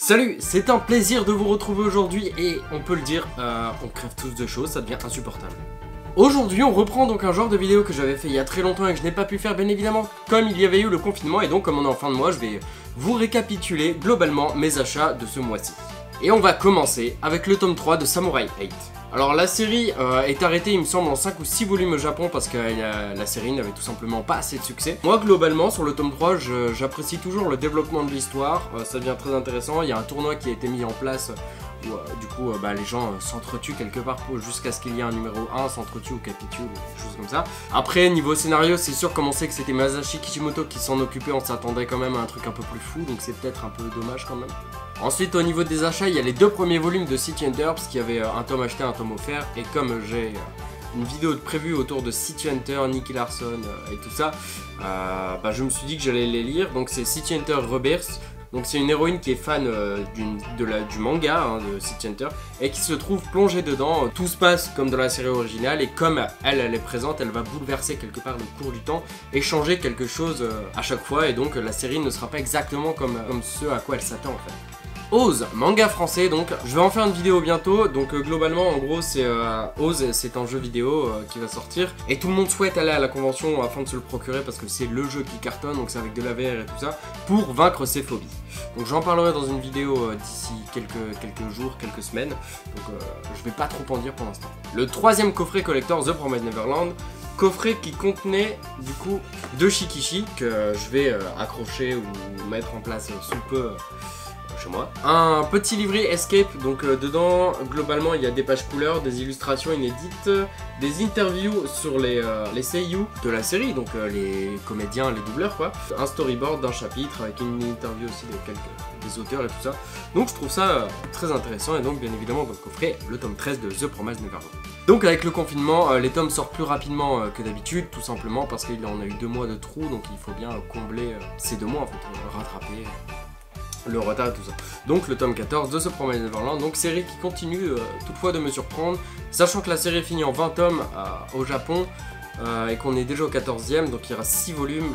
Salut, c'est un plaisir de vous retrouver aujourd'hui et on peut le dire, on crève tous de choses, ça devient insupportable. Aujourd'hui on reprend donc un genre de vidéo que j'avais fait il y a très longtemps et que je n'ai pas pu faire bien évidemment comme il y avait eu le confinement, et donc comme on est en fin de mois je vais vous récapituler globalement mes achats de ce mois-ci. Et on va commencer avec le tome 3 de Samurai 8. Alors la série est arrêtée il me semble en 5 ou 6 volumes au Japon parce que la série n'avait tout simplement pas assez de succès. Moi globalement sur le tome 3 j'apprécie toujours le développement de l'histoire, ça devient très intéressant. Il y a un tournoi qui a été mis en place où du coup les gens s'entretuent quelque part jusqu'à ce qu'il y ait un numéro 1, s'entretuent ou capitulent ou des choses comme ça. Après niveau scénario c'est sûr, comme on sait que c'était Masashi Kishimoto qui s'en occupait, on s'attendait quand même à un truc un peu plus fou, donc c'est peut-être un peu dommage quand même. Ensuite au niveau des achats, il y a les 2 premiers volumes de City Hunter, parce qu'il y avait un tome acheté, un tome offert, et comme j'ai une vidéo de prévue autour de City Hunter, Nicky Larson et tout ça, je me suis dit que j'allais les lire. Donc c'est City Hunter Rebirth, donc c'est une héroïne qui est fan du manga de City Hunter et qui se trouve plongée dedans. Tout se passe comme dans la série originale et comme elle est présente, elle va bouleverser quelque part le cours du temps et changer quelque chose à chaque fois, et donc la série ne sera pas exactement comme ce à quoi elle s'attend en fait. Oz, manga français, donc je vais en faire une vidéo bientôt. Donc globalement en gros c'est Oz, c'est un jeu vidéo qui va sortir et tout le monde souhaite aller à la convention afin de se le procurer parce que c'est le jeu qui cartonne, donc c'est avec de la VR et tout ça, pour vaincre ses phobies. Donc j'en parlerai dans une vidéo d'ici quelques jours, quelques semaines, donc je vais pas trop en dire pour l'instant. Le 3e coffret collector, The Promised Neverland, coffret qui contenait du coup 2 shikishi que je vais accrocher ou mettre en place sous peu chez moi. Un petit livret Escape, donc dedans globalement il y a des pages couleurs, des illustrations inédites, des interviews sur les seiyuu de la série, donc les comédiens, les doubleurs quoi, un storyboard d'un chapitre avec une interview aussi des auteurs et tout ça. Donc je trouve ça très intéressant, et donc bien évidemment dans le coffret le tome 13 de The Promised Neverland. Donc avec le confinement, les tomes sortent plus rapidement que d'habitude, tout simplement parce qu'il en a eu 2 mois de trou, donc il faut bien combler ces 2 mois en fait, rattraper le retard et tout ça. Donc le tome 14 de The Promised Neverland, donc série qui continue toutefois de me surprendre, sachant que la série finit en 20 tomes au Japon et qu'on est déjà au 14e, donc il y aura 6 volumes.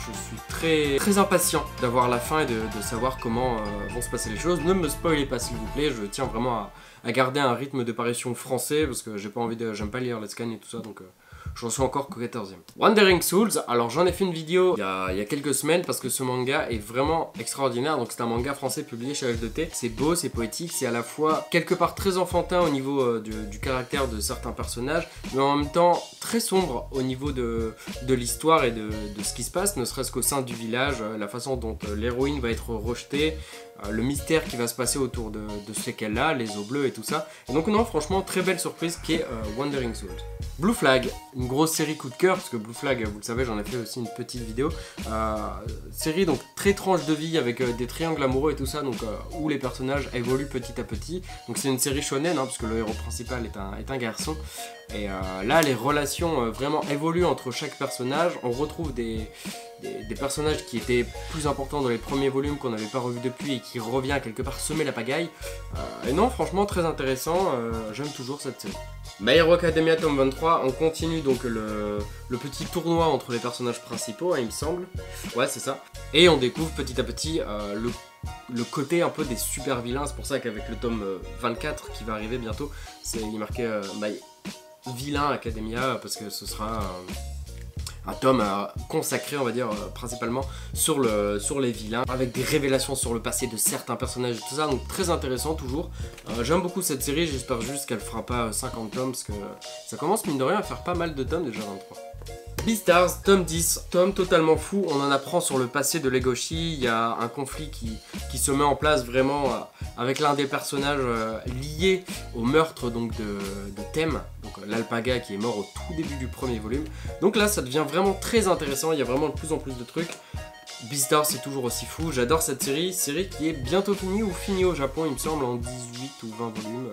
Je suis très impatient d'avoir la fin et de savoir comment vont se passer les choses. Ne me spoilez pas s'il vous plaît, je tiens vraiment à garder un rythme de parution français parce que j'ai pas envie de, j'aime pas lire les scans et tout ça, donc j'en suis encore qu'au 14e. Wandering Souls, alors j'en ai fait une vidéo il y a quelques semaines parce que ce manga est vraiment extraordinaire. Donc c'est un manga français publié chez H2T. C'est beau, c'est poétique, c'est à la fois quelque part très enfantin au niveau du caractère de certains personnages, mais en même temps très sombre au niveau de l'histoire et de ce qui se passe, ne serait-ce qu'au sein du village, la façon dont l'héroïne va être rejetée, le mystère qui va se passer autour de ce qu'elle a, les os bleus et tout ça. Et donc non, franchement très belle surprise qui est Wandering Souls. Blue Flag, une grosse série coup de cœur, parce que Blue Flag, vous le savez, j'en ai fait aussi une petite vidéo. Série donc très tranche de vie avec des triangles amoureux et tout ça, donc où les personnages évoluent petit à petit. Donc c'est une série shonen, parce que le héros principal est un garçon. Et là, les relations vraiment évoluent entre chaque personnage. On retrouve des personnages qui étaient plus importants dans les premiers volumes qu'on n'avait pas revus depuis et qui revient quelque part semer la pagaille. Et non, franchement très intéressant, j'aime toujours cette série. My Hero Academia tome 23, on continue donc le petit tournoi entre les personnages principaux, il me semble. Ouais, c'est ça. Et on découvre petit à petit le côté un peu des super vilains. C'est pour ça qu'avec le tome 24 qui va arriver bientôt, il est marqué My Villain Academia, parce que ce sera un tome consacré, on va dire, principalement sur les vilains, avec des révélations sur le passé de certains personnages et tout ça, donc très intéressant toujours. J'aime beaucoup cette série, j'espère juste qu'elle fera pas 50 tomes, parce que ça commence mine de rien à faire pas mal de tomes, déjà 23. Beastars, tome 10, tome totalement fou, on en apprend sur le passé de Legoshi. Il y a un conflit qui se met en place vraiment avec l'un des personnages liés au meurtre donc, de Thème, donc l'alpaga qui est mort au tout début du premier volume. Donc là ça devient vraiment très intéressant, il y a vraiment de plus en plus de trucs. Beastars c'est toujours aussi fou, j'adore cette série qui est bientôt finie ou finie au Japon il me semble en 18 ou 20 volumes.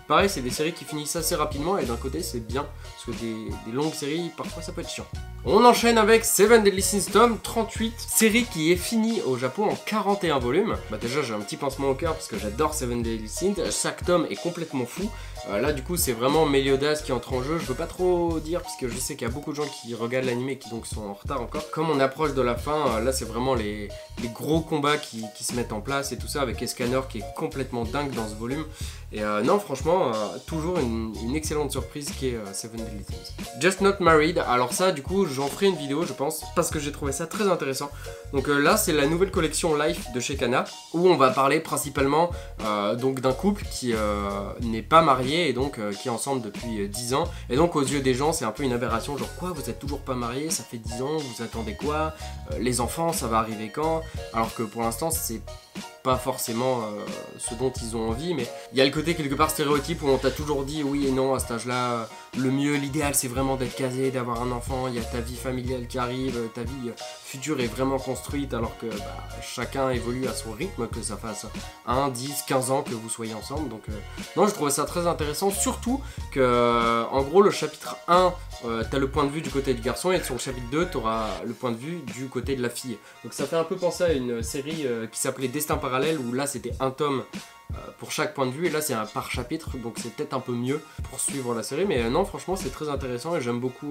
Pareil, c'est des séries qui finissent assez rapidement et d'un côté c'est bien, parce que des longues séries parfois ça peut être chiant. On enchaîne avec Seven Deadly Sins tome 38, série qui est finie au Japon en 41 volumes. Bah déjà j'ai un petit pincement au cœur parce que j'adore Seven Deadly Sins, chaque tome est complètement fou. Là du coup c'est vraiment Meliodas qui entre en jeu, je veux pas trop dire parce que je sais qu'il y a beaucoup de gens qui regardent l'anime et qui donc sont en retard encore. Comme on approche de la fin, là c'est vraiment les gros combats qui se mettent en place et tout ça avec Escanor qui est complètement dingue dans ce volume. Et non franchement, toujours une excellente surprise qui est Seven Deadly Sins. Just Not Married, alors ça du coup j'en ferai une vidéo je pense parce que j'ai trouvé ça très intéressant. Donc là c'est la nouvelle collection Life de chez Kana où on va parler principalement donc d'un couple qui n'est pas marié et donc qui est ensemble depuis 10 ans. Et donc aux yeux des gens c'est un peu une aberration, genre quoi vous êtes toujours pas mariés, ça fait 10 ans, vous attendez quoi, les enfants ça va arriver quand? Alors que pour l'instant c'est pas forcément ce dont ils ont envie, mais il y a le côté quelque part stéréotype où on t'a toujours dit oui et non à cet âge là, le mieux, l'idéal c'est vraiment d'être casé, d'avoir un enfant, il y a ta vie familiale qui arrive, ta vie future est vraiment construite alors que chacun évolue à son rythme, que ça fasse 1, 10, 15 ans que vous soyez ensemble. Donc non, je trouvais ça très intéressant, surtout que en gros le chapitre 1 t'as le point de vue du côté du garçon et sur le chapitre 2 t'auras le point de vue du côté de la fille. Donc ça fait un peu penser à une série qui s'appelait Destin Parallèle où là c'était un tome pour chaque point de vue et là c'est un par chapitre, donc c'est peut-être un peu mieux pour suivre la série, mais non franchement c'est très intéressant et j'aime beaucoup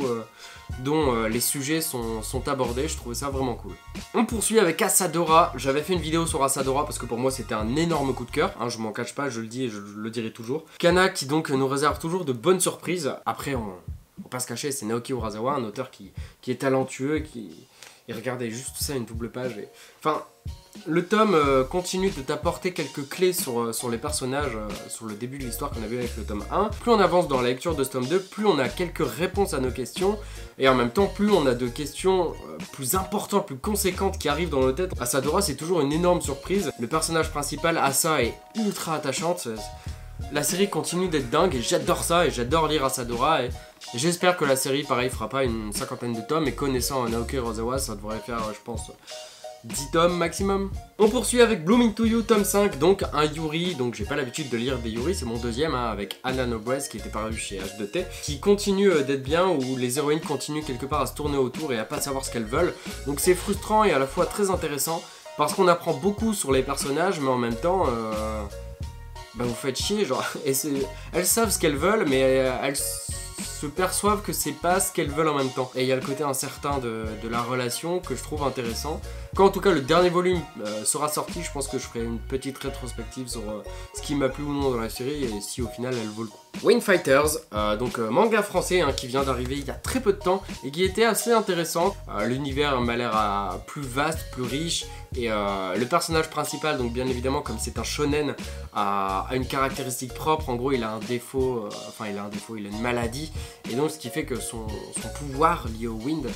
dont les sujets sont abordés, je trouvais ça vraiment cool. On poursuit avec Asadora. J'avais fait une vidéo sur Asadora parce que pour moi c'était un énorme coup de cœur, hein, je m'en cache pas, je le dis et je le dirai toujours. Kana qui donc nous réserve toujours de bonnes surprises. Après on faut pas se cacher, c'est Naoki Urasawa, un auteur qui est talentueux, et regardez juste ça, une double page. Enfin, le tome continue de t'apporter quelques clés sur les personnages, sur le début de l'histoire qu'on a vu avec le tome 1. Plus on avance dans la lecture de ce tome 2, plus on a quelques réponses à nos questions, et en même temps, plus on a de questions plus importantes, plus conséquentes qui arrivent dans nos têtes. Asadora, c'est toujours une énorme surprise. Le personnage principal, Asa, est ultra attachante. La série continue d'être dingue et j'adore ça et j'adore lire Asadora et j'espère que la série pareil fera pas une 50aine de tomes et connaissant Naoki Urasawa ça devrait faire je pense 10 tomes maximum. On poursuit avec Blooming to You tome 5, donc un Yuri, donc j'ai pas l'habitude de lire des Yuri, c'est mon deuxième hein, avec Anna Nobrez qui était paru chez H2T, qui continue d'être bien, où les héroïnes continuent quelque part à se tourner autour et à pas savoir ce qu'elles veulent, donc c'est frustrant et à la fois très intéressant parce qu'on apprend beaucoup sur les personnages mais en même temps vous faites chier, genre, et elles savent ce qu'elles veulent, mais elles se perçoivent que c'est pas ce qu'elles veulent en même temps. Et il y a le côté incertain de la relation que je trouve intéressant. Quand en tout cas le dernier volume sera sorti, je pense que je ferai une petite rétrospective sur ce qui m'a plu ou non dans la série et si au final elle vaut le coup. Wing Fighters, donc manga français hein, qui vient d'arriver il y a très peu de temps et qui était assez intéressant. L'univers m'a l'air plus vaste, plus riche et le personnage principal, donc bien évidemment comme c'est un shonen, a une caractéristique propre. En gros il a un défaut, il a une maladie et donc ce qui fait que son pouvoir lié au wind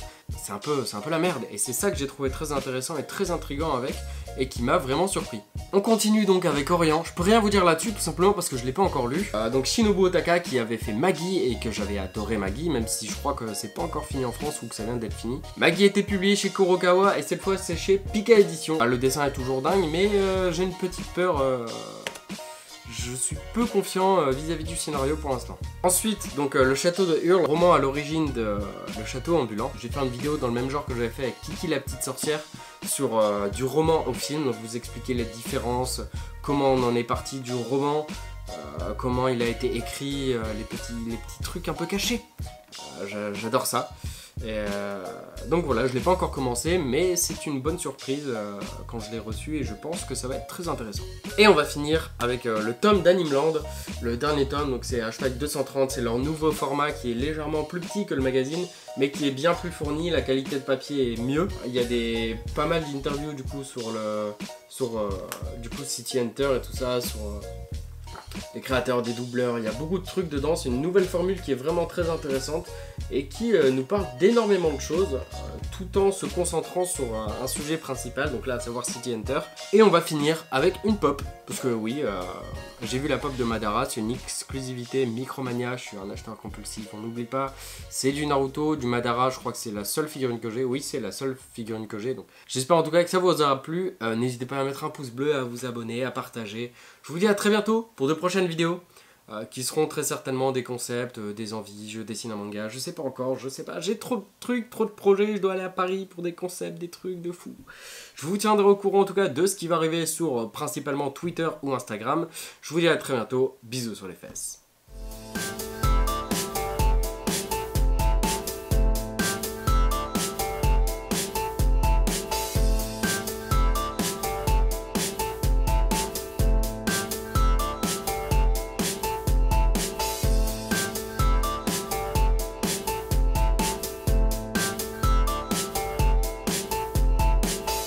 c'est un peu la merde et c'est ça que j'ai trouvé très intéressant et très intriguant avec et qui m'a vraiment surpris. On continue donc avec Orient, je peux rien vous dire là-dessus tout simplement parce que je l'ai pas encore lu. Donc Shinobu Otaka qui avait fait Maggie et que j'avais adoré Maggie même si je crois que c'est pas encore fini en France ou que ça vient d'être fini. Maggie était publié chez Kurokawa et cette fois c'est chez Pika Édition. Le dessin est toujours dingue mais j'ai une petite peur... Je suis peu confiant vis-à-vis du scénario pour l'instant. Ensuite, donc le château de Hurle, roman à l'origine de Le Château Ambulant. J'ai fait une vidéo dans le même genre que j'avais fait avec Kiki la petite sorcière sur du roman au film, donc vous expliquer les différences, comment on en est parti du roman, comment il a été écrit, les petits trucs un peu cachés. J'adore ça. Et donc voilà, je l'ai pas encore commencé, mais c'est une bonne surprise quand je l'ai reçu et je pense que ça va être très intéressant. Et on va finir avec le tome d'Animeland, le dernier tome, donc c'est hashtag 230, c'est leur nouveau format qui est légèrement plus petit que le magazine, mais qui est bien plus fourni, la qualité de papier est mieux. Il y a pas mal d'interviews du coup sur du coup City Hunter et tout ça, sur les créateurs, des doubleurs, il y a beaucoup de trucs dedans, c'est une nouvelle formule qui est vraiment très intéressante et qui nous parle d'énormément de choses tout en se concentrant sur un sujet principal, donc là à savoir City Hunter. Et on va finir avec une pop, parce que oui, j'ai vu la pop de Madara, c'est une exclusivité Micromania, je suis un acheteur compulsif, on n'oublie pas, c'est du Naruto, du Madara, je crois que c'est la seule figurine que j'ai, oui c'est la seule figurine que j'ai, donc j'espère en tout cas que ça vous aura plu, n'hésitez pas à mettre un pouce bleu, à vous abonner, à partager. Je vous dis à très bientôt pour de prochaines vidéos. qui seront très certainement des concepts, des envies, je dessine un manga, je sais pas encore, je sais pas, j'ai trop de trucs, trop de projets, je dois aller à Paris pour des concepts, des trucs de fou. Je vous tiendrai au courant en tout cas de ce qui va arriver sur principalement Twitter ou Instagram. Je vous dis à très bientôt, bisous sur les fesses.